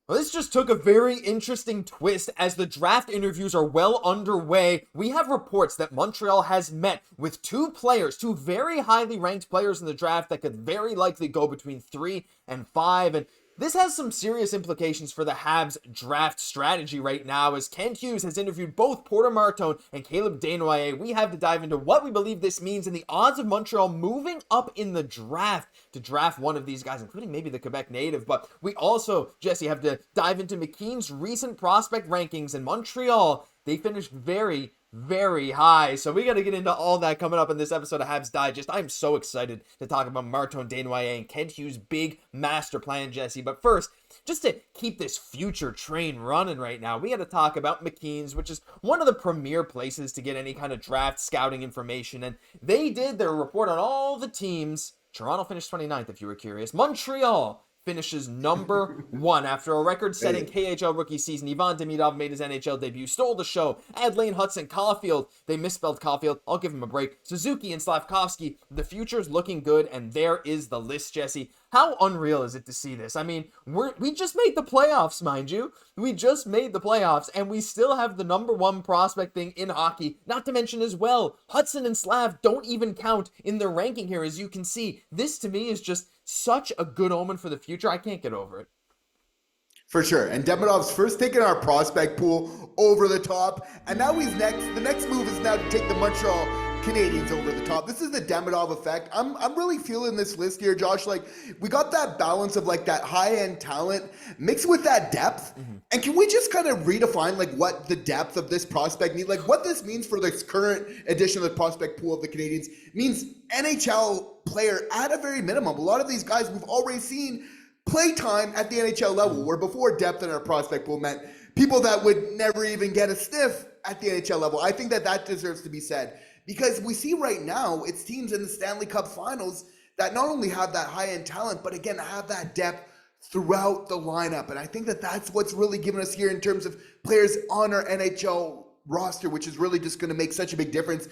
Well, this just took a very interesting twist as the draft interviews are well underway. We have reports that Montreal has met with two very highly ranked players in the draft that could very likely go between 3 and 5. And this has some serious implications for the Habs draft strategy right now, as Kent Hughes has interviewed both Porter Martone and Caleb Desnoyers. We have to dive into what we believe this means and the odds of Montreal moving up in the draft to draft one of these guys, including maybe the Quebec native. But we also, Jesse, have to dive into McKeens' recent prospect rankings. In Montreal, they finished very high. So we got to get into all that coming up in this episode of Habs Digest. I'm so excited to talk about Martone, Desnoyers, and Kent Hughes' big master plan, Jesse. But first, just to keep this future train running right now, we got to talk about McKeens, which is one of the premier places to get any kind of draft scouting information. And they did their report on all the teams. Toronto finished 29th, if you were curious. Montreal finishes number 1 after a record-setting KHL rookie season. Ivan Demidov made his NHL debut, stole the show. Adelaine Hutson, Caufield, they misspelled Caufield. I'll give him a break. Suzuki and Slafkovsky, the future's looking good, and there is the list, Jesse. How unreal is it to see this? I mean, we just made the playoffs, mind you. We just made the playoffs, and we still have the number 1 prospect thing in hockey. Not to mention as well, Hutson and Slav don't even count in their ranking here, as you can see. This, to me, is just such a good omen for the future. I can't get over it. For sure. And Demidov's first taking our prospect pool over the top. And now he's next. The next move is now to take the Montreal Canadiens over the top. This is the Demidov effect. I'm really feeling this list here, Josh. Like, we got that balance of like that high-end talent mixed with that depth. Mm-hmm. And can we just kind of redefine like what the depth of this prospect means? Like what this means for this current edition of the prospect pool of the Canadiens means NHL player at a very minimum. A lot of these guys we've already seen play time at the NHL level, where before depth in our prospect pool meant people that would never even get a sniff at the NHL level. I think that deserves to be said, because we see right now it's teams in the Stanley Cup Finals that not only have that high-end talent, but again, have that depth throughout the lineup. And I think that that's what's really given us here in terms of players on our NHL roster, which is really just going to make such a big difference.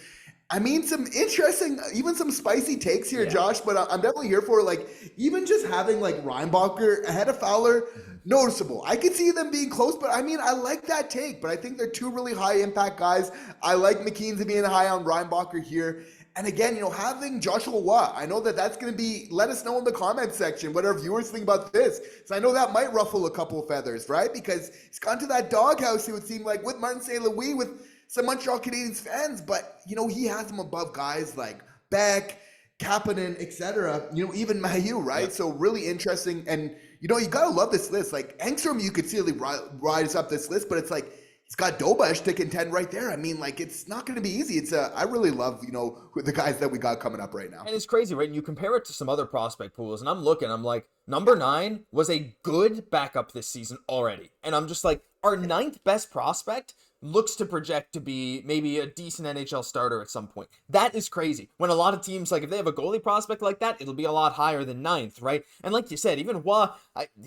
I mean, some interesting, even some spicy takes here, Josh, but I'm definitely here for, like, even just having, like, Reinbacher ahead of Fowler, noticeable. I could see them being close, but, I mean, I like that take, but I think they're two really high-impact guys. I like McKeens being high on Reinbacher here. And again, having Joshua Watt, I know that that's going to be, let us know in the comments section what our viewers think about this. So I know that might ruffle a couple of feathers, right? Because he's gone to that doghouse, it would seem like, with Martin St. Louis, with some Montreal Canadiens fans, but, he has them above guys like Beck, Kapanen, etc., even Mahieu, right? Yep. So really interesting. And, you got to love this list. Like, Engstrom, you could see rise up this list, but it's like, he's got Dobeš to contend right there. I mean, like, it's not going to be easy. I really love, the guys that we got coming up right now. And it's crazy, right? And you compare it to some other prospect pools, and I'm like, number 9 was a good backup this season already. And I'm just like, our 9th best prospect looks to project to be maybe a decent NHL starter at some point. That is crazy. When a lot of teams, like, if they have a goalie prospect like that, it'll be a lot higher than 9th, right? And like you said, even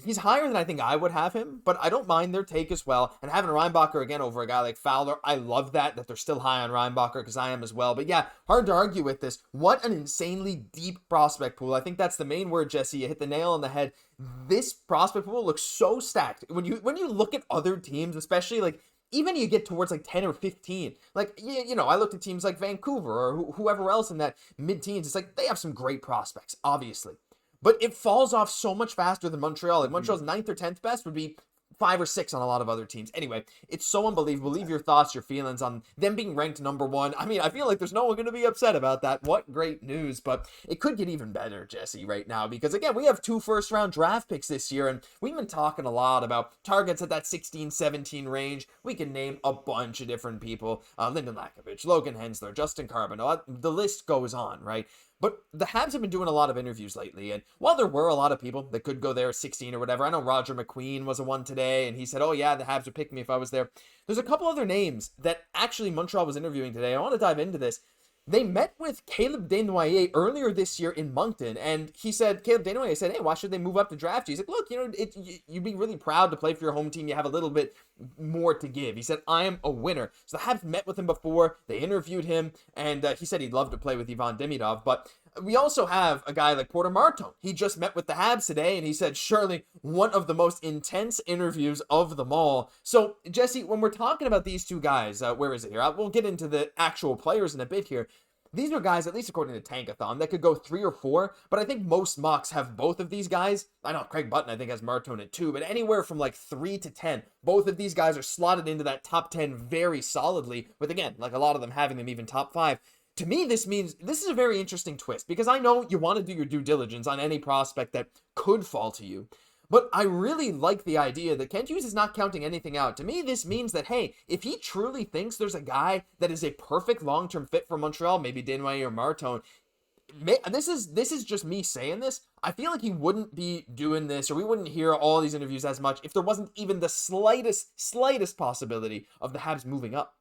he's higher than I think I would have him, but I don't mind their take as well. And having Reinbacher again over a guy like Fowler, I love that they're still high on Reinbacher, because I am as well. But yeah, hard to argue with this. What an insanely deep prospect pool. I think that's the main word, Jesse. You hit the nail on the head. This prospect pool looks so stacked. When you look at other teams, especially like, even you get towards like 10 or 15, like, I looked at teams like Vancouver or whoever else in that mid-teens. It's like, they have some great prospects, obviously, but it falls off so much faster than Montreal. Like, Montreal's 9th or 10th best would be 5 or 6 on a lot of other teams. Anyway, it's so unbelievable. Leave your thoughts, your feelings on them being ranked number 1. I mean, I feel like there's no one going to be upset about that. What great news. But it could get even better, Jesse, right now, because again, we have 2 first-round draft picks this year, and we've been talking a lot about targets at that 16-17 range. We can name a bunch of different people. Lyndon Lakovich, Logan Hensler, Justin Carbonneau. The list goes on, right? But the Habs have been doing a lot of interviews lately, and while there were a lot of people that could go there 16 or whatever, I know Roger McQueen was a one today, and he said, oh yeah, the Habs would pick me if I was there. There's a couple other names that actually Montreal was interviewing today. I want to dive into this. They met with Caleb Desnoyers earlier this year in Moncton, and Caleb Desnoyers said, hey, why should they move up to draft you? He's like, look, you'd be really proud to play for your home team. You have a little bit more to give. He said, I am a winner. So the Habs met with him before. They interviewed him, and he said he'd love to play with Ivan Demidov. But we also have a guy like Porter Martone. He just met with the Habs today, and he said surely one of the most intense interviews of them all. So, Jesse, when we're talking about these two guys, where is it here? We'll get into the actual players in a bit here. These are guys, at least according to Tankathon, that could go 3 or 4, but I think most mocks have both of these guys. I know Craig Button, I think, has Martone at 2, but anywhere from like 3 to 10, both of these guys are slotted into that top 10 very solidly, with, again, like a lot of them having them even top 5. To me, this means this is a very interesting twist, because I know you want to do your due diligence on any prospect that could fall to you. But I really like the idea that Kent Hughes is not counting anything out. To me, this means that, hey, if he truly thinks there's a guy that is a perfect long-term fit for Montreal, maybe Desnoyers or Martone, this is just me saying this. I feel like he wouldn't be doing this, or we wouldn't hear all these interviews as much if there wasn't even the slightest possibility of the Habs moving up.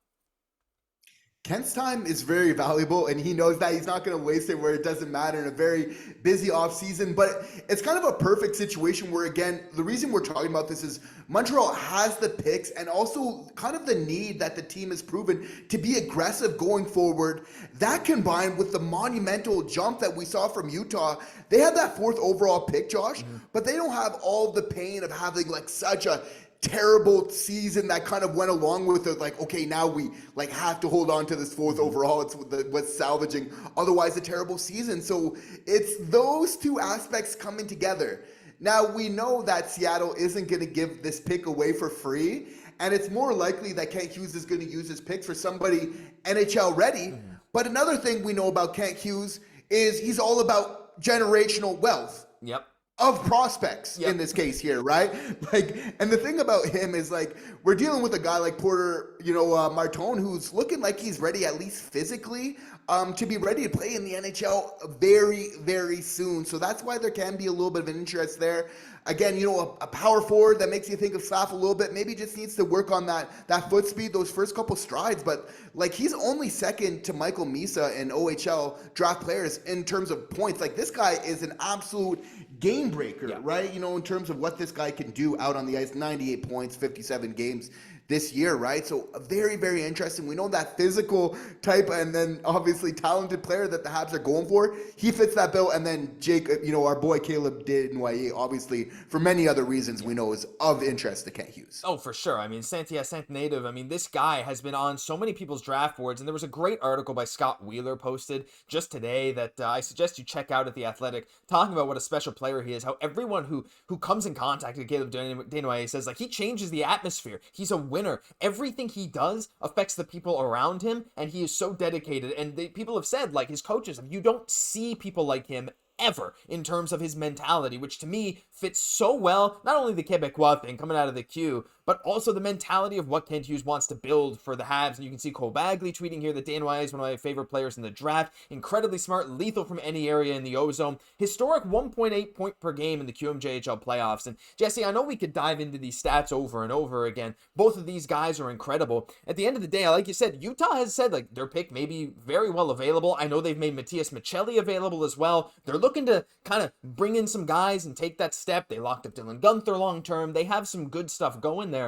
Kent's time is very valuable, and he knows that he's not going to waste it where it doesn't matter in a very busy offseason. But it's kind of a perfect situation where, again, the reason we're talking about this is Montreal has the picks and also kind of the need that the team has proven to be aggressive going forward. That combined with the monumental jump that we saw from Utah, they had that 4th overall pick, Josh, but they don't have all the pain of having like such a terrible season that kind of went along with it. Like, okay, now we like have to hold on to this 4th overall. It's what's salvaging otherwise a terrible season. So it's those two aspects coming together. Now we know that Seattle isn't going to give this pick away for free, and it's more likely that Kent Hughes is going to use his picks for somebody NHL ready. But another thing we know about Kent Hughes is he's all about generational wealth. Yep. Of prospects in this case here, right? Like, and the thing about him is like, we're dealing with a guy like Porter, Martone, who's looking like he's ready, at least physically, to be ready to play in the NHL very, very soon. So that's why there can be a little bit of an interest there. Again, a power forward that makes you think of Slaf a little bit, maybe just needs to work on that foot speed, those first couple strides. But like, he's only second to Michael Misa in OHL draft players in terms of points. Like, this guy is an absolute game breaker, right? In terms of what this guy can do out on the ice. 98 points, 57 games this year, right? So very, very interesting. We know that physical type and then obviously talented player that the Habs are going for. He fits that bill. And then Jake, our boy Caleb Desnoyers, obviously for many other reasons we know is of interest to Kent Hughes. Oh, for sure. I mean, Saint Native, this guy has been on so many people's draft boards, and there was a great article by Scott Wheeler posted just today that I suggest you check out at The Athletic, talking about what a special player he is, how everyone who comes in contact with Caleb Desnoyers says, like, he changes the atmosphere. He's a winner. Everything he does affects the people around him, and he is so dedicated. And people have said, like, his coaches, you don't see people like him ever in terms of his mentality, which to me fits so well, not only the Quebecois thing coming out of the queue, but also the mentality of what Kent Hughes wants to build for the Habs. And you can see Cole Bagley tweeting here that Desnoyers is one of my favorite players in the draft. Incredibly smart, lethal from any area in the O-zone. Historic 1.8 point per game in the QMJHL playoffs. And Jesse, I know we could dive into these stats over and over again. Both of these guys are incredible. At the end of the day, like you said, Utah has said like their pick may be very well available. I know they've made Matthias Michelli available as well. They're looking to kind of bring in some guys and take that step. They locked up Dylan Gunther long term. They have some good stuff going there.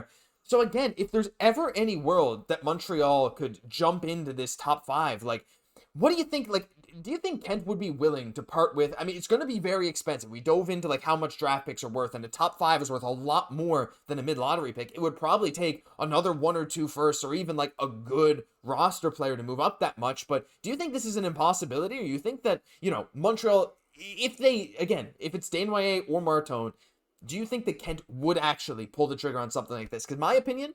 So again, if there's ever any world that Montreal could jump into this top 5, like, what do you think? Like, do you think Kent would be willing to part with? It's going to be very expensive. We dove into like how much draft picks are worth, and the top 5 is worth a lot more than a mid-lottery pick. It would probably take another 1 or 2 firsts, or even like a good roster player to move up that much. But do you think this is an impossibility, or you think that, Montreal, if it's Desnoyers or Martone, do you think that Kent would actually pull the trigger on something like this? Because my opinion,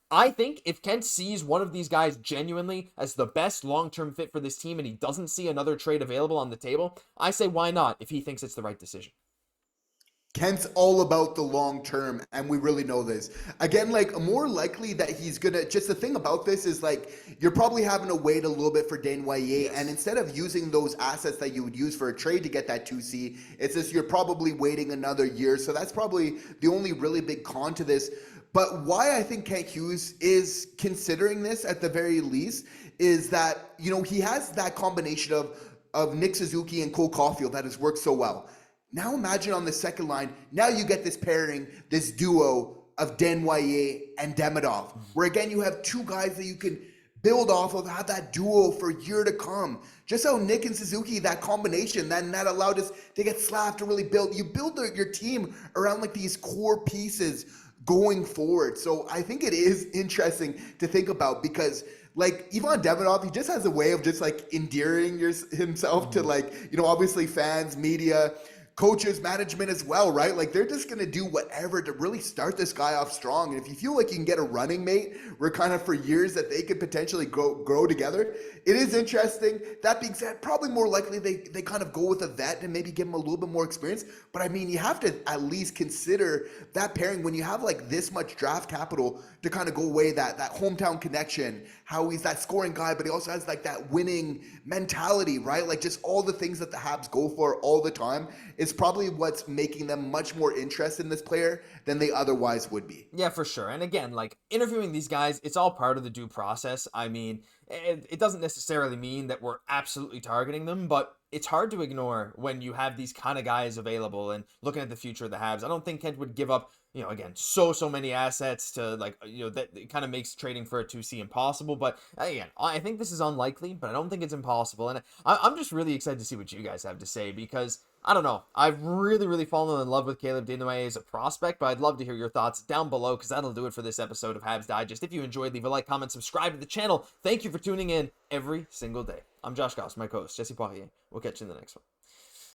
I think if Kent sees one of these guys genuinely as the best long-term fit for this team and he doesn't see another trade available on the table, I say why not if he thinks it's the right decision. Kent's all about the long term, and we really know this. Again, like, more likely that he's gonna, just the thing about this is like, you're probably having to wait a little bit for Desnoyers, and instead of using those assets that you would use for a trade to get that 2C, it's just you're probably waiting another year. So that's probably the only really big con to this. But why I think Kent Hughes is considering this at the very least is that, he has that combination of Nick Suzuki and Cole Caufield that has worked so well. Now imagine on the second line, now you get this pairing, this duo of Desnoyers and Demidov, where again, you have two guys that you can build off of, have that duo for year to come. Just how Nick and Suzuki, that combination, that allowed us to get Slav to really build. You build your team around like these core pieces going forward. So I think it is interesting to think about because like Ivan Demidov, he just has a way of just like endearing himself to like, obviously fans, media, coaches, management as well, right? Like they're just going to do whatever to really start this guy off strong. And if you feel like you can get a running mate where kind of for years that they could potentially grow together, it is interesting. That being said, probably more likely they kind of go with a vet and maybe give him a little bit more experience. But I mean, you have to at least consider that pairing when you have like this much draft capital to kind of go away that hometown connection, how he's that scoring guy, but he also has like that winning mentality, right? Like just all the things that the Habs go for all the time is probably what's making them much more interested in this player than they otherwise would be. Yeah, for sure. And again, like interviewing these guys, it's all part of the due process. I mean, it doesn't necessarily mean that we're absolutely targeting them, but it's hard to ignore when you have these kind of guys available and looking at the future of the Habs. I don't think Kent would give up, again, so many assets to like, that it kind of makes trading for a 2C impossible. But again, I think this is unlikely, but I don't think it's impossible. And I'm just really excited to see what you guys have to say because I don't know. I've really fallen in love with Caleb Desnoyers as a prospect, but I'd love to hear your thoughts down below because that'll do it for this episode of Habs Digest. If you enjoyed, leave a like, comment, subscribe to the channel. Thank you for tuning in every single day. I'm Josh Gosse, my co-host, Jesse Poirier. We'll catch you in the next one.